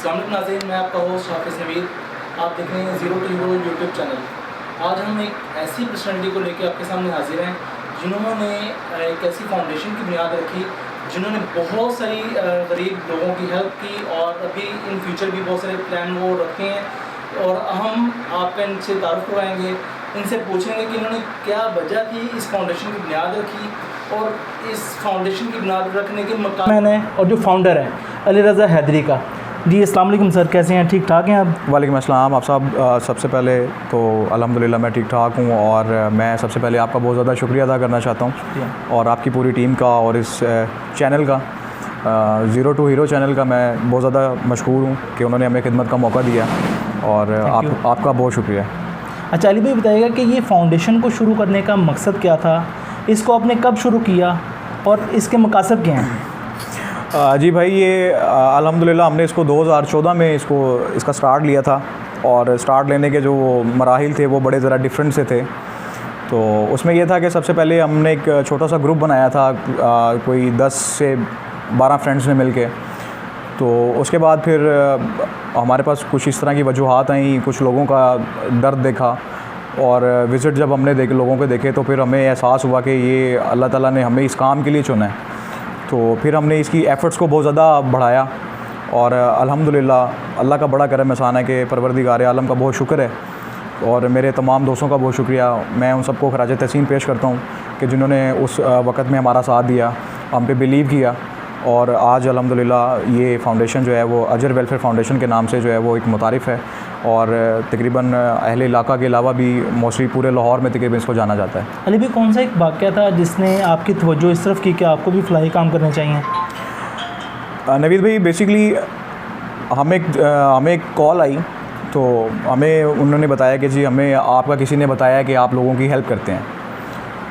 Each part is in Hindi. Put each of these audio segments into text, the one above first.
अस्सलाम वालेकुम नाज़रीन, मैं आपका होस्ट हाफिज़ नवीद। आप देख रहे हैं zero to hero YouTube channel. आज हम एक ऐसी पर्सनैलिटी को लेकर आपके सामने हाजिर हैं जिन्होंने एक ऐसी फाउंडेशन की बुनियाद रखी, जिन्होंने बहुत सारी गरीब लोगों की हेल्प की और अभी इन फ्यूचर भी बहुत सारे प्लान वो रखे हैं। और हम आपका इनसे तारुफ करवाएँगे, इनसे पूछेंगे कि इन्होंने क्या वजह थी इस फाउंडेशन की बुनियाद रखी और इस फाउंडेशन की बुनियाद रखने के मकाम मैंने और जो फाउंडर है अली रज़ा हैदरी का। जी अस्सलाम वालेकुम सर, कैसे हैं? ठीक ठाक हैं आप? वालेकुम अस्सलाम। आप साहब, सबसे पहले तो अल्हम्दुलिल्लाह मैं ठीक ठाक हूँ और मैं सबसे पहले आपका बहुत ज़्यादा शुक्रिया अदा करना चाहता हूँ और आपकी पूरी टीम का और इस चैनल का, ज़ीरो टू हीरो चैनल का मैं बहुत ज़्यादा मशकूर हूँ कि उन्होंने हमें खिदमत का मौका दिया और आपका बहुत शुक्रिया। अच्छा अली भाई, बताइएगा कि ये फाउंडेशन को शुरू करने का मकसद क्या था, इसको आपने कब शुरू किया और इसके मकासद क्या हैं? जी भाई, ये अल्हम्दुलिल्लाह हमने इसको 2014 में इसका स्टार्ट लिया था और स्टार्ट लेने के जो मराहिल थे वो बड़े ज़रा डिफरेंट से थे। तो उसमें यह था कि सबसे पहले हमने एक छोटा सा ग्रुप बनाया था, कोई 10 से 12 फ्रेंड्स ने मिल के। तो उसके बाद फिर हमारे पास कुछ इस तरह की वजूहात आई, कुछ लोगों का दर्द देखा और विज़िट जब हमने लोगों के देखे तो फिर हमें एहसास हुआ कि ये अल्लाह ताला ने हमें इस काम के लिए चुना है। तो फिर हमने इसकी एफ़र्ट्स को बहुत ज़्यादा बढ़ाया और अल्हम्दुलिल्लाह अल्लाह का बड़ा करम एहसान है कि परवरदिगार आलम का बहुत शुक्र है और मेरे तमाम दोस्तों का बहुत शुक्रिया। मैं उन सबको खराज तहसीन पेश करता हूँ कि जिन्होंने उस वक़्त में हमारा साथ दिया, हम पे बिलीव किया और आज अल्हम्दुलिल्लाह ये फ़ाउंडेशन जो है वो अजर वेलफेयर फ़ाउंडेशन के नाम से जो है वो एक मुतारिफ़ है और तकरीबन अहले इलाका के अलावा भी मोस्टली पूरे लाहौर में तकरीबन इसको जाना जाता है। अली भाई, कौन सा एक वाक़या था जिसने आपकी तवज्जो इस तरफ की कि आपको भी फ़लाही काम करने चाहिए? नवीद भाई, बेसिकली हमें एक कॉल आई तो हमें उन्होंने बताया कि जी हमें आपका किसी ने बताया कि आप लोगों की हेल्प करते हैं।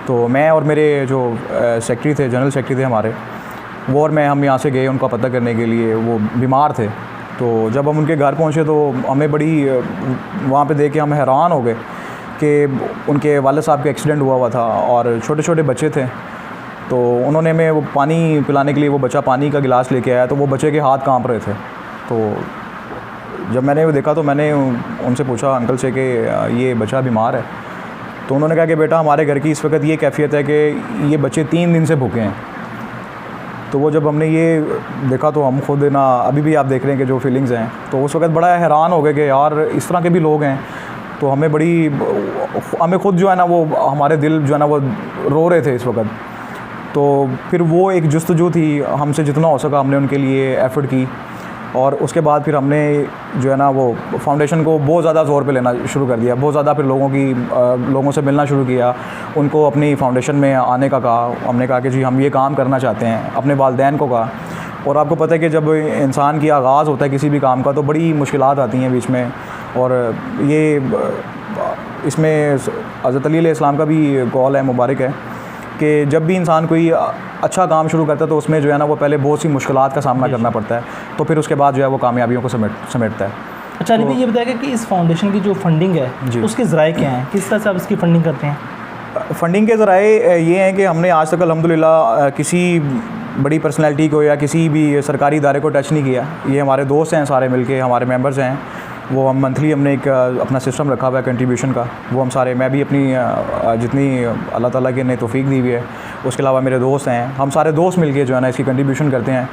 तो मैं और मेरे जो सेक्रेटरी थे, जनरल सेक्रेटरी थे हमारे, वो और मैं हम यहाँ से गए उनका पता करने के लिए। वो बीमार थे। तो जब हम उनके घर पहुँचे तो हमें बड़ी वहाँ पे देख के हम हैरान हो गए कि उनके वालिद साहब का एक्सीडेंट हुआ था और छोटे छोटे बच्चे थे। तो उन्होंने हमें वो पानी पिलाने के लिए वो बच्चा पानी का गिलास लेके आया तो वो बच्चे के हाथ कांप रहे थे। तो जब मैंने वो देखा तो मैंने उनसे पूछा अंकल से कि ये बच्चा बीमार है। तो उन्होंने कहा कि बेटा, हमारे घर की इस वक्त ये कैफियत है कि ये बच्चे 3 दिन से भूखे हैं। तो वो जब हमने ये देखा तो हम खुद ना, अभी भी आप देख रहे हैं कि जो फीलिंग्स हैं, तो उस वक्त बड़ा हैरान हो गए कि यार इस तरह के भी लोग हैं। तो हमें खुद जो है ना, वो हमारे दिल जो है ना वो रो रहे थे इस वक्त। तो फिर वो एक जुस्तजू थी, हमसे जितना हो सका हमने उनके लिए एफ़र्ट की और उसके बाद फिर हमने जो है ना वो फाउंडेशन को बहुत ज़्यादा ज़ोर पे लेना शुरू कर दिया। बहुत ज़्यादा फिर लोगों से मिलना शुरू किया, उनको अपनी फाउंडेशन में आने का कहा। हमने कहा कि जी हम ये काम करना चाहते हैं, अपने वालिदैन को कहा। और आपको पता है कि जब इंसान की आगाज़ होता है किसी भी काम का तो बड़ी मुश्किलात आती हैं बीच में। और ये इसमें हज़रत अली अलैहिस्सलाम का भी कौल है, मुबारक है, कि जब भी इंसान कोई अच्छा काम शुरू करता है तो उसमें जो है ना वो पहले बहुत सी मुश्किलात का सामना करना पड़ता है, तो फिर उसके बाद जो है वो कामयाबियों को समेटता है। अच्छा अली भाई, ये बताइएगा कि इस फाउंडेशन की जो फंडिंग है उसके ज़राए क्या हैं, किस तरह से आप इसकी फ़ंडिंग करते हैं? फ़ंडिंग के ज़राए ये हैं कि हमने आज तक अल्हम्दुलिल्लाह किसी बड़ी पर्सनैलिटी को या किसी भी सरकारी इदारे को टच नहीं किया। ये हमारे दोस्त हैं, सारे मिलके हमारे मेंबर्स हैं। वो हम मंथली हमने एक अपना सिस्टम रखा हुआ है कंट्रीब्यूशन का। वो हम सारे, मैं भी अपनी जितनी अल्लाह ताला की ने तौफीक दी हुई है, उसके अलावा मेरे दोस्त हैं, हम सारे दोस्त मिलके जो है ना इसकी कंट्रीब्यूशन करते हैं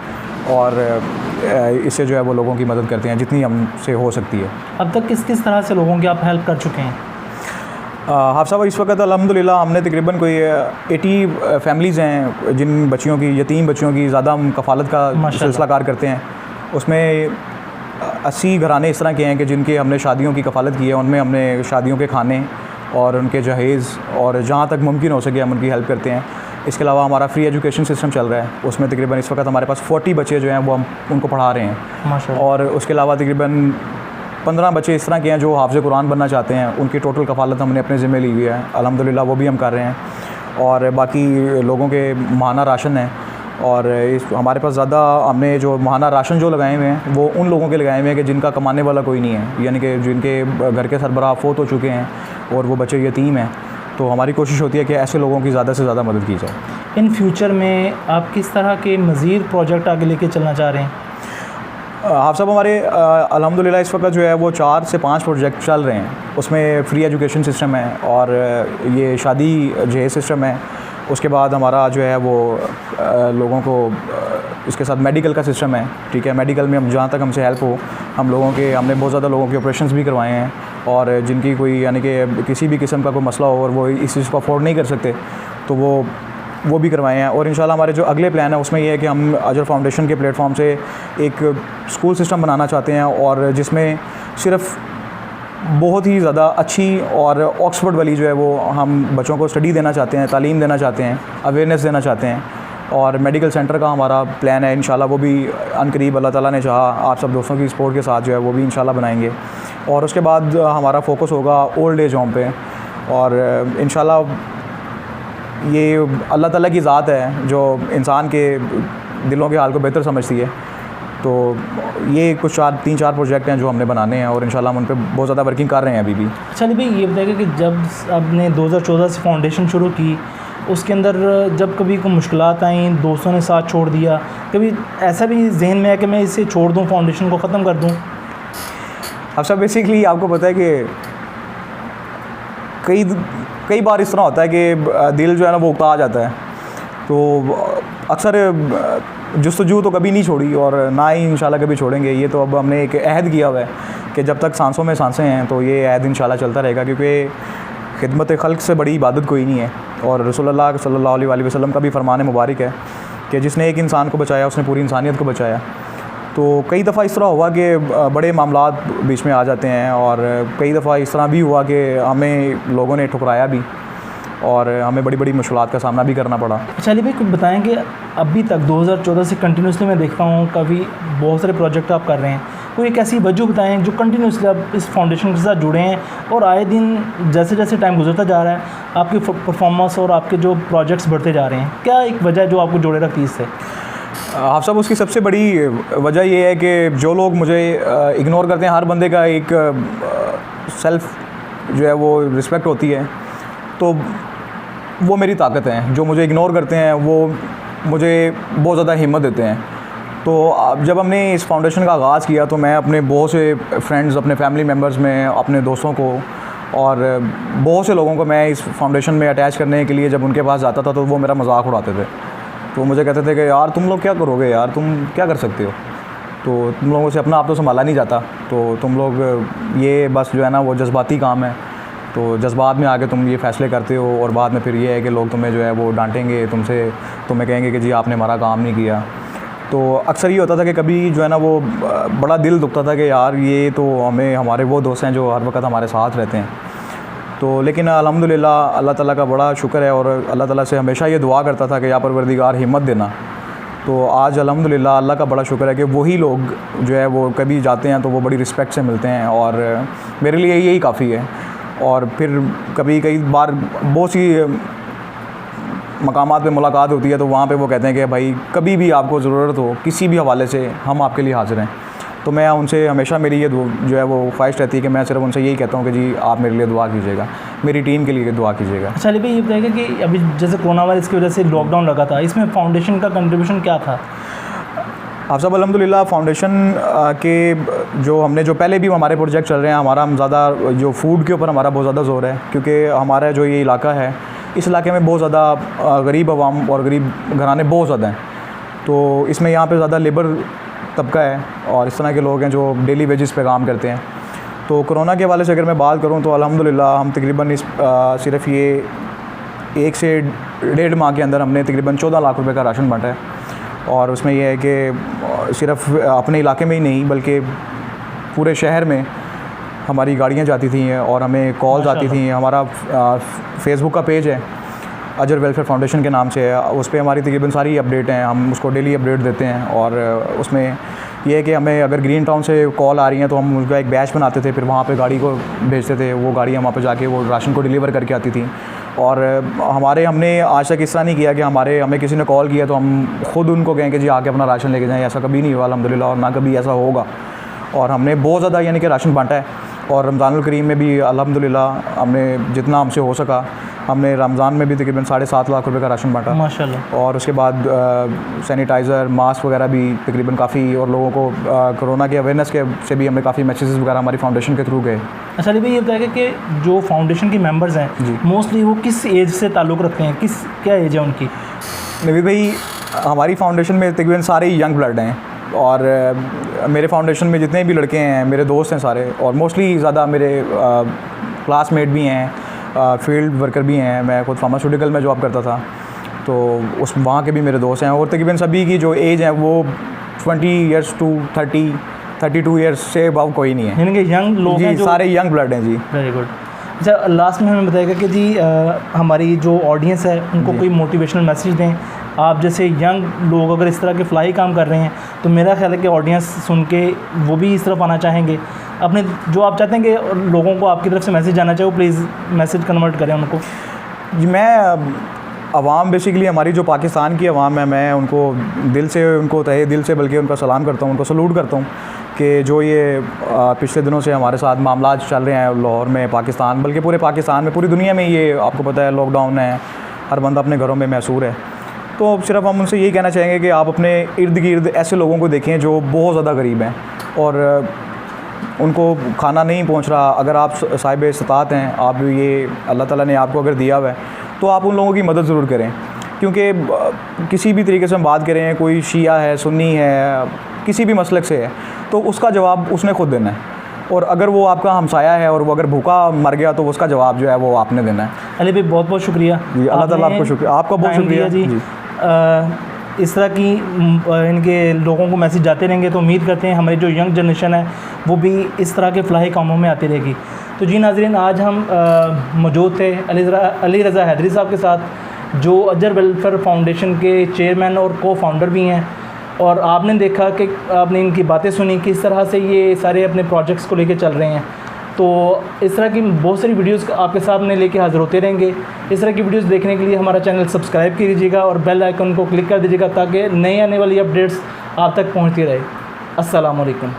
और इससे जो है वो लोगों की मदद करते हैं जितनी हमसे हो सकती है। अब तक किस किस तरह से लोगों की आप हेल्प कर चुके हैं? हाफ़ साहब, इस वक्त अल्हम्दुलिल्लाह हमने तकरीबन कोई 80 फैमिलीज़ हैं जिन बच्चियों की, यतीम बच्चियों की ज़्यादा हम कफ़ालत का सिलसिला कार करते हैं। उसमें 80 घराने इस तरह के हैं कि जिनके हमने शादियों की कफ़ालत की है। उनमें हमने शादियों के खाने और उनके जहेज़ और जहाँ तक मुमकिन हो सके हम उनकी हेल्प करते हैं। इसके अलावा हमारा फ्री एजुकेशन सिस्टम चल रहा है, उसमें तकरीबन इस वक्त हमारे पास 40 बच्चे जो हैं वो हम उनको पढ़ा रहे हैं माशाअल्लाह। और उसके अलावा तकरीबन 15 बच्चे इस तरह के हैं जो हाफ़िज़ कुरान बनना चाहते हैं, उनकी टोटल कफ़ालत हमने अपने ज़िम्मे ली हुई है अल्हम्दुलिल्लाह, वो भी हम कर रहे हैं। और बाकी लोगों के माहाना राशन है और हमारे पास ज़्यादा हमने जो माहाना राशन जो लगाए हुए हैं वो उन लोगों के लगाए हुए हैं कि जिनका कमाने वाला कोई नहीं है, यानी कि जिनके घर के सरबराह फ़ौत हो चुके हैं और वो बच्चे यतीम हैं। तो हमारी कोशिश होती है कि ऐसे लोगों की ज़्यादा से ज़्यादा मदद की जाए। इन फ्यूचर में आप किस तरह के मज़ीद प्रोजेक्ट आगे लेके चलना चाह रहे हैं? आप सब हमारे अल्हम्दुलिल्लाह इस वक्त जो है वो 4 से 5 प्रोजेक्ट चल रहे हैं। उसमें फ्री एजुकेशन सिस्टम है और ये शादी जहेज सिस्टम है। उसके बाद हमारा जो है वो लोगों को इसके साथ मेडिकल का सिस्टम है, ठीक है। मेडिकल में हम जहाँ तक हमसे हेल्प हो, हमने बहुत ज़्यादा लोगों के ऑपरेशंस भी करवाए हैं और जिनकी कोई यानी कि किसी भी किस्म का कोई मसला हो और वो इस चीज़ को अफोर्ड नहीं कर सकते तो वो भी करवाए हैं। और इंशाल्लाह हमारे जो अगले प्लान है उसमें ये है कि हम अजर फाउंडेशन के प्लेटफॉर्म से एक स्कूल सिस्टम बनाना चाहते हैं और जिसमें सिर्फ बहुत ही ज़्यादा अच्छी और ऑक्सफोर्ड वाली जो है वो हम बच्चों को स्टडी देना चाहते हैं, तालीम देना चाहते हैं, अवेयरनेस देना चाहते हैं। और मेडिकल सेंटर का हमारा प्लान है इंशाल्लाह, वो भी अनकरीब अल्लाह ताला ने चाहा आप सब दोस्तों की सपोर्ट के साथ जो है वो भी इंशाल्लाह बनाएंगे। और उसके बाद हमारा फोकस होगा ओल्ड एज होम पे और इंशाल्लाह ये अल्लाह ताला की ज़ात है जो इंसान के दिलों के हाल को बेहतर समझती है। तो ये कुछ 3-4 प्रोजेक्ट हैं जो हमने बनाने हैं और इंशाल्लाह हम उन पे बहुत ज़्यादा वर्किंग कर रहे हैं अभी भी। अच्छा अली भाई, ये बताइए कि जब आपने 2014 से फाउंडेशन शुरू की, उसके अंदर जब कभी कोई मुश्किलात आई, दोस्तों ने साथ छोड़ दिया, कभी ऐसा भी जहन में है कि मैं इसे छोड़ दूँ, फाउंडेशन को ख़त्म कर दूँ? अब सब बेसिकली आपको पता है कि कई बार इस तरह होता है कि दिल जो है ना वो उकता आ जाता है। तो अक्सर जुस्तजू तो कभी नहीं छोड़ी और ना ही इंशाल्लाह कभी छोड़ेंगे। ये तो अब हमने एक अहद किया हुआ है कि जब तक सांसों में सांसें हैं तो ये अहद इंशाल्लाह चलता रहेगा, क्योंकि खिदमत खल्क से बड़ी इबादत कोई नहीं है। और रसूलुल्लाह सल्लल्लाहु अलैहि वसल्लम का भी फरमान मुबारक है कि जिसने एक इंसान को बचाया उसने पूरी इंसानियत को बचाया। तो कई दफ़ा इस तरह हुआ कि बड़े मामलात बीच में आ जाते हैं और कई दफ़ा इस तरह भी हुआ कि हमें लोगों ने ठुकराया भी और हमें बड़ी बड़ी मुश्किलात का सामना भी करना पड़ा। अच्छा अली भाई, कुछ बताएं कि अभी तक 2014 से कंटिन्यूसली मैं देखता हूँ काफ़ी बहुत सारे प्रोजेक्ट आप कर रहे हैं, कोई एक ऐसी वजह बताएं जो कंटिन्यूसली आप इस फाउंडेशन के साथ जुड़े हैं और आए दिन जैसे जैसे टाइम गुजरता जा रहा है आपकी परफॉर्मेंस और आपके जो प्रोजेक्ट्स बढ़ते जा रहे हैं, क्या एक वजह है जो आपको जोड़े रखती है इससे? आप सब उसकी सबसे बड़ी वजह ये है कि जो लोग मुझे इग्नोर करते हैं, हर बंदे का एक सेल्फ जो है वो रिस्पेक्ट होती है, तो वो मेरी ताकत है। जो मुझे इग्नोर करते हैं वो मुझे बहुत ज़्यादा हिम्मत देते हैं। तो जब हमने इस फाउंडेशन का आगाज़ किया तो मैं अपने बहुत से फ्रेंड्स, अपने फैमिली मेम्बर्स में, अपने दोस्तों को और बहुत से लोगों को मैं इस फाउंडेशन में अटैच करने के लिए जब उनके पास जाता था तो वो मेरा मजाक उड़ाते थे। तो मुझे कहते थे कि यार तुम लोग क्या करोगे, यार तुम क्या कर सकते हो, तो तुम लोगों से अपना आप तो संभाला नहीं जाता, तो तुम लोग ये बस जो है ना वो जज्बाती काम है, तो जज्बात में आके तुम ये फ़ैसले करते हो और बाद में फिर ये है कि लोग तुम्हें जो है वो डांटेंगे, तुम्हें कहेंगे कि जी आपने हमारा काम नहीं किया। तो अक्सर ये होता था कि कभी जो है ना वो बड़ा दिल दुखता था कि यार ये तो हमारे वो दोस्त हैं जो हर वक्त हमारे साथ रहते हैं। तो लेकिन अल्हम्दुलिल्लाह अल्लाह ताला का बड़ा शुक्र है और अल्लाह ताला से हमेशा ये दुआ करता था कि या परवरदिगार हिम्मत देना। तो आज अल्हम्दुलिल्लाह अल्लाह का बड़ा शुक्र है कि वही लोग जो है वो कभी जाते हैं तो वो बड़ी रिस्पेक्ट से मिलते हैं और मेरे लिए यही काफ़ी है। और फिर कई बार बहुत सी मकामात पे मुलाकात होती है तो वहाँ पे वो कहते हैं कि भाई कभी भी आपको ज़रूरत हो किसी भी हवाले से हम आपके लिए हाज़िर हैं। तो मैं उनसे हमेशा मेरी ये जो है वो ख्वाहिश रहती है कि मैं सिर्फ उनसे यही कहता हूँ कि जी आप मेरे लिए दुआ कीजिएगा, मेरी टीम के लिए दुआ कीजिएगा। अच्छा अली भाई, ये बताइएगा कि अभी जैसे कोरोना वायरस की वजह से लॉकडाउन लगा था, इसमें फाउंडेशन का कंट्रीब्यूशन क्या था? आप सब अल्हम्दुलिल्लाह फाउंडेशन के जो पहले भी हमारे प्रोजेक्ट चल रहे हैं, हमारा ज़्यादा जो फूड के ऊपर हमारा बहुत ज़्यादा ज़ोर है, क्योंकि हमारा जो ये इलाका है इस इलाके में बहुत ज़्यादा गरीब अवाम और गरीब घराने बहुत ज़्यादा हैं। तो इसमें यहाँ पे ज़्यादा लेबर तबका है और इस तरह के लोग हैं जो डेली वेजेस पे काम करते हैं। तो कोरोना के हवाले से अगर मैं बात करूँ तो अल्हम्दुलिल्लाह हम तकरीबन सिर्फ ये 1 से 1.5 माह के अंदर हमने तकरीबन 14 लाख रुपए का राशन बांटा है। और उसमें यह है कि सिर्फ अपने इलाके में ही नहीं बल्कि पूरे शहर में हमारी गाड़ियाँ जाती थी और हमें कॉल्स आती थी। हमारा फेसबुक का पेज है अजर वेलफेयर फाउंडेशन के नाम से है, उस पर हमारी तकरीबन सारी अपडेट हैं, हम उसको डेली अपडेट देते हैं। और उसमें यह है कि हमें अगर ग्रीन टाउन से कॉल आ रही हैं तो हम उसका एक बैच बनाते थे, फिर वहाँ पे गाड़ी को भेजते थे, वो गाड़ी वहाँ पे जाके वो राशन को डिलीवर करके आती थी। और हमने आज तक इस तरह नहीं किया कि हमें किसी ने कॉल किया तो हम ख़ुद उनको कहें कि जी आके अपना राशन लेके जाएँ, ऐसा कभी नहीं हुआ अल्हम्दुलिल्लाह और ना कभी ऐसा होगा। और हमने बहुत ज़्यादा यानी कि राशन बांटा है और रमज़ानुल करीम में भी अल्हम्दुलिल्लाह हमने जितना हमसे हो सका हमने रमज़ान में भी तकरीबन 7.5 लाख रुपए का राशन बांटा माशाल्लाह। और उसके बाद सैनिटाइज़र, मास्क वगैरह भी तकरीबन काफ़ी, और लोगों को कोरोना के अवेयरनेस के से भी हमें काफ़ी मैसेजेस वगैरह हमारी फाउंडेशन के थ्रू गए। अच्छा अली भाई, ये बताएगा कि जो फाउंडेशन के मेंबर्स हैं मोस्टली वो किस एज से ताल्लुक़ रखते हैं, क्या एज है उनकी? नवीद भाई, हमारी फाउंडेशन में तकरीबन सारे यंग ब्लड हैं, और मेरे फाउंडेशन में जितने भी लड़के हैं मेरे दोस्त हैं सारे, और मोस्टली ज़्यादा मेरे क्लासमेट भी हैं, फील्ड वर्कर भी हैं। मैं खुद फार्मास्यूटिकल में जॉब करता था, तो उस वहाँ के भी मेरे दोस्त हैं, और तकरीबन सभी की जो एज है वो 20 ईयर्स टू 32 ईयर्स से अबव कोई नहीं है, यानी कि यंग लोग जी, हैं जो सारे यंग ब्लड हैं जी। Very good. अच्छा, लास्ट में हमें बताएगा कि जी हमारी जो ऑडियंस है उनको कोई मोटिवेशनल मैसेज दें। आप जैसे यंग लोग अगर इस तरह के फ्लाई काम कर रहे हैं तो मेरा ख्याल है कि ऑडियंस सुन के वो भी इस तरफ आना चाहेंगे। अपने जो आप चाहते हैं कि लोगों को आपकी तरफ से मैसेज जाना चाहिए, वो प्लीज़ मैसेज कन्वर्ट करें उनको। जी, मैं अवाम बेसिकली हमारी जो पाकिस्तान की अवाम है, मैं उनको दिल से, उनको तहे दिल से बल्कि उनका सलाम करता हूँ, उनको सलूट करता हूँ कि जो ये पिछले दिनों से हमारे साथ मामला चल रहे हैं लाहौर में, पाकिस्तान, बल्कि पूरे पाकिस्तान में, पूरी दुनिया में, ये आपको पता है लॉकडाउन है, हर बंदा अपने घरों में महसूर है। तो सिर्फ हम उनसे यही कहना चाहेंगे कि आप अपने इर्द गिर्द ऐसे लोगों को देखें जो बहुत ज़्यादा गरीब हैं और उनको खाना नहीं पहुंच रहा। अगर आप साहिब इस्तात हैं, आप ये अल्लाह ताला ने आपको अगर दिया हुआ है, तो आप उन लोगों की मदद ज़रूर करें, क्योंकि किसी भी तरीके से हम बात करें, कोई शिया है, सुन्नी है, किसी भी मसलक से है, तो उसका जवाब उसने खुद देना है, और अगर वो आपका हमसाया है और वो अगर भूखा मर गया तो उसका जवाब जो है वो आपने देना है। अली भाई बहुत बहुत शुक्रिया जी, अल्लाह ताला आपको शुक्रिया, आपका बहुत शुक्रिया जी। इस तरह की इनके लोगों को मैसेज जाते रहेंगे तो उम्मीद करते हैं हमारी जो यंग जनरेशन है वो भी इस तरह के फलाही कामों में आती रहेगी। तो जी नाज़रीन, आज हम मौजूद थे अली रज़ा हैदरी साहब के साथ, जो अजहर वेलफेयर फाउंडेशन के चेयरमैन और को फाउंडर भी हैं, और आपने देखा कि आपने इनकी बातें सुनी किस तरह से ये सारे अपने प्रोजेक्ट्स को लेके चल रहे हैं। तो इस तरह की बहुत सारी वीडियोस आपके सामने लेके हाज़िर होते रहेंगे। इस तरह की वीडियोस देखने के लिए हमारा चैनल सब्सक्राइब कीजिएगा और बेल आइकन को क्लिक कर दीजिएगा ताकि नई आने वाली अपडेट्स आप तक पहुंचती रहे। अस्सलाम वालेकुम।